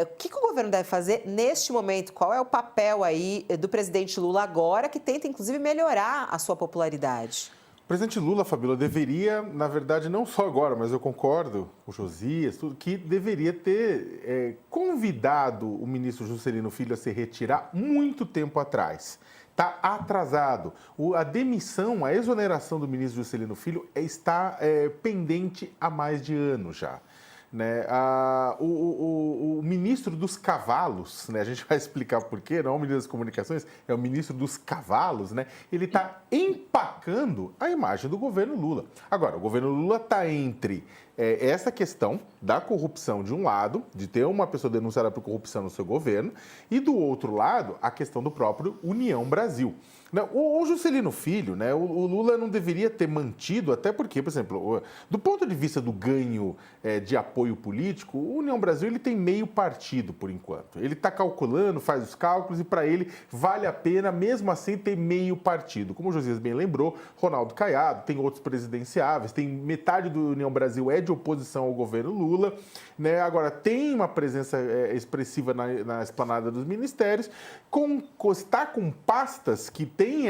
O que o governo deve fazer neste momento? Qual é o papel aí do presidente Lula agora, que tenta, inclusive, melhorar a sua popularidade? O presidente Lula, Fabíola, deveria, na verdade, não só agora, mas eu concordo com o Josias, tudo, que deveria ter convidado o ministro Juscelino Filho a se retirar muito tempo atrás. Está atrasado. A demissão, a exoneração do ministro Juscelino Filho está pendente há mais de ano já. Né? O ministro dos cavalos, né? A gente vai explicar por quê, não é o ministro das comunicações, é o ministro dos cavalos, né? Ele está empacando a imagem do governo Lula. Agora, o governo Lula está entre essa questão da corrupção de um lado, de ter uma pessoa denunciada por corrupção no seu governo, e do outro lado, a questão do próprio União Brasil. O Juscelino Filho, né, o Lula não deveria ter mantido, até porque, por exemplo, do ponto de vista do ganho de apoio político, o União Brasil ele tem meio partido, por enquanto. Ele está calculando, faz os cálculos e, para ele, vale a pena, mesmo assim, ter meio partido. Como o Josias bem lembrou, Ronaldo Caiado, tem outros presidenciáveis, tem metade do União Brasil é de oposição ao governo Lula, né? Agora, tem uma presença expressiva na esplanada dos ministérios, está com pastas que tem,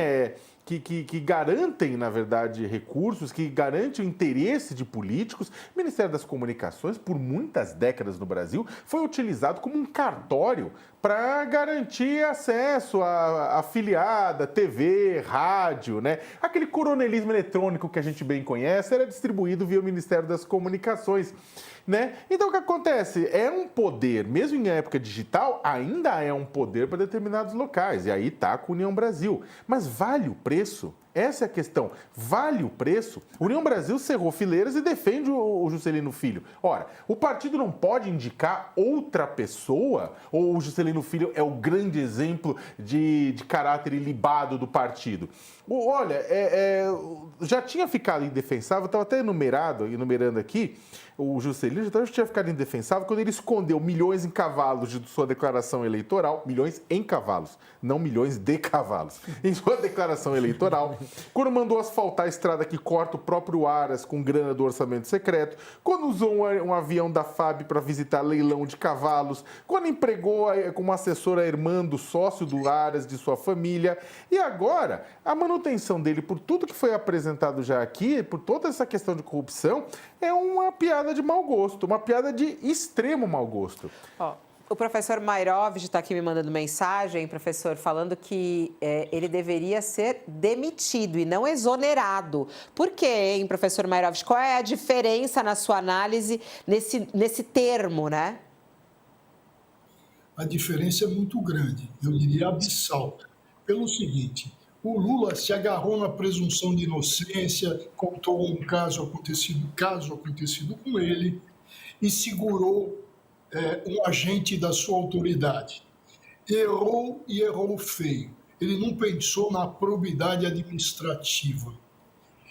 que garantem, na verdade, recursos, que garantem o interesse de políticos. O Ministério das Comunicações, por muitas décadas no Brasil, foi utilizado como um cartório para garantir acesso à afiliada, TV, rádio, né? Aquele coronelismo eletrônico que a gente bem conhece era distribuído via o Ministério das Comunicações. Né? Então, o que acontece? É um poder, mesmo em época digital, ainda é um poder para determinados locais. E aí está com a União Brasil. Mas vale o preço? Essa é a questão. Vale o preço? União Brasil cerrou fileiras e defende o Juscelino Filho. Ora, o partido não pode indicar outra pessoa? Ou o Juscelino Filho é o grande exemplo de caráter ilibado do partido? Olha, já tinha ficado indefensável, estava até enumerando aqui, o Juscelino já tinha ficado indefensável quando ele escondeu milhões em cavalos de sua declaração eleitoral, milhões em cavalos, não milhões de cavalos, em sua declaração eleitoral, quando mandou asfaltar a estrada que corta o próprio Aras com grana do orçamento secreto, quando usou um avião da FAB para visitar leilão de cavalos, quando empregou como assessora Armando, sócio do Aras, de sua família, e agora a manutenção dele por tudo que foi apresentado já aqui, por toda essa questão de corrupção, é uma piada de mau gosto, uma piada de extremo mau gosto. O professor Mayrovich está aqui me mandando mensagem, professor, falando que ele deveria ser demitido e não exonerado. Por quê, hein, professor Mayrovich? Qual é a diferença na sua análise nesse termo, né? A diferença é muito grande, eu diria abissal. Pelo seguinte, o Lula se agarrou na presunção de inocência, contou um caso acontecido com ele e segurou um agente da sua autoridade. Errou e errou feio. Ele não pensou na probidade administrativa.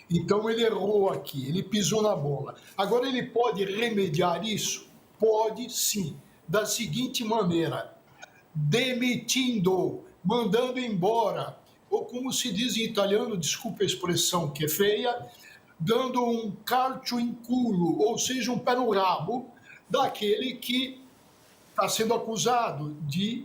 Então ele errou aqui, ele pisou na bola. Agora ele pode remediar isso? Pode sim, da seguinte maneira: demitindo, mandando embora, ou como se diz em italiano, desculpa a expressão que é feia, dando um calcio in culo, ou seja, um pé no rabo, daquele que está sendo acusado de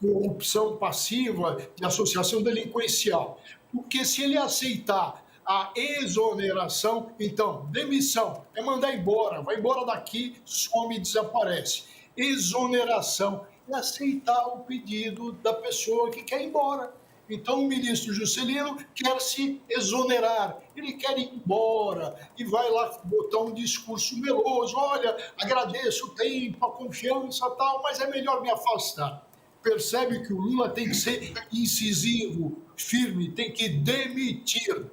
corrupção passiva, de associação delinquencial. Porque se ele aceitar a exoneração, então, demissão, é mandar embora, vai embora daqui, some e desaparece. Exoneração é aceitar o pedido da pessoa que quer ir embora. Então, o ministro Juscelino quer se exonerar, ele quer ir embora e vai lá botar um discurso meloso: olha, agradeço o tempo, a confiança e tal, mas é melhor me afastar. Percebe que o Lula tem que ser incisivo, firme, tem que demitir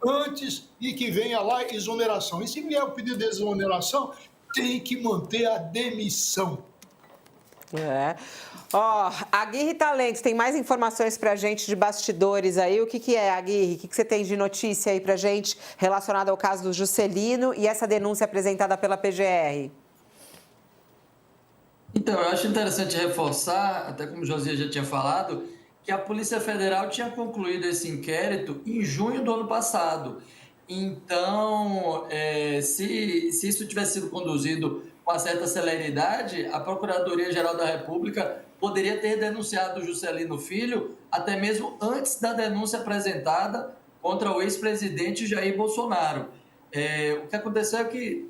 antes de que venha lá exoneração. E se vier o pedido de exoneração, tem que manter a demissão. Aguirre Talentos, tem mais informações para a gente de bastidores aí. O que é, Aguirre? O que você tem de notícia aí para a gente relacionada ao caso do Juscelino e essa denúncia apresentada pela PGR? Então, eu acho interessante reforçar, até como o Josias já tinha falado, que a Polícia Federal tinha concluído esse inquérito em junho do ano passado. Então, se isso tivesse sido conduzido com uma certa celeridade, a Procuradoria-Geral da República poderia ter denunciado o Juscelino Filho até mesmo antes da denúncia apresentada contra o ex-presidente Jair Bolsonaro. O que aconteceu é que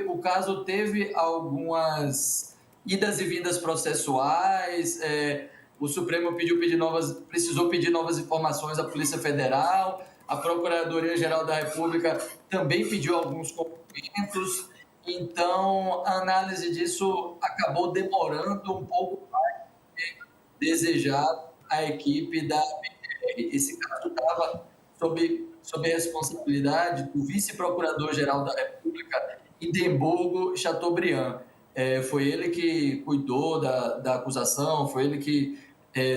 o caso teve algumas idas e vindas processuais, o Supremo precisou pedir novas informações à Polícia Federal, a Procuradoria-Geral da República também pediu alguns documentos, então a análise disso acabou demorando um pouco mais do que desejado a equipe da PGR. Esse caso estava sob a responsabilidade do vice-procurador-geral da República, Indemburgo Chateaubriand. Foi ele que cuidou da acusação, foi ele que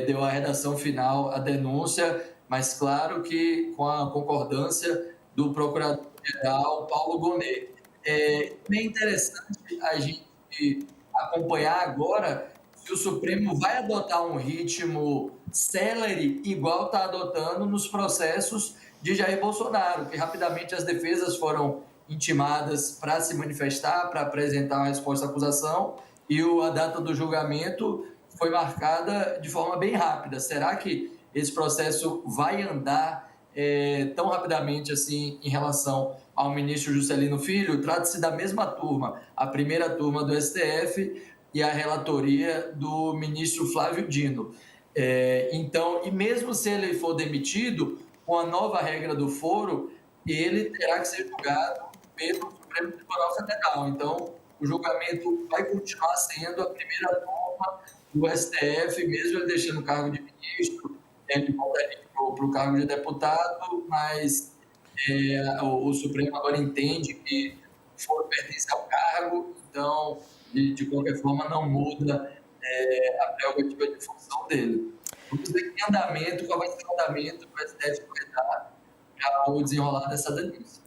deu a redação final à denúncia, mas claro que com a concordância do procurador-geral Paulo Gonet. É bem interessante a gente acompanhar agora se o Supremo vai adotar um ritmo célere, igual está adotando nos processos de Jair Bolsonaro, que rapidamente as defesas foram intimadas para se manifestar, para apresentar uma resposta à acusação, e a data do julgamento foi marcada de forma bem rápida. Será que esse processo vai andar tão rapidamente assim em relação ao ministro Juscelino Filho? Trata-se da mesma turma, a primeira turma do STF e a relatoria do ministro Flávio Dino. Então, e mesmo se ele for demitido, com a nova regra do foro, ele terá que ser julgado pelo Supremo Tribunal Federal. Então, o julgamento vai continuar sendo a primeira turma do STF, mesmo ele deixando o cargo de ministro, ele voltaria para o cargo de deputado, mas o Supremo agora entende que o foro pertence ao cargo, então, de qualquer forma, não muda a prerrogativa de função dele. Vamos ver que andamento, qual vai ser o andamento que o STF vai dar para o desenrolar dessa denúncia.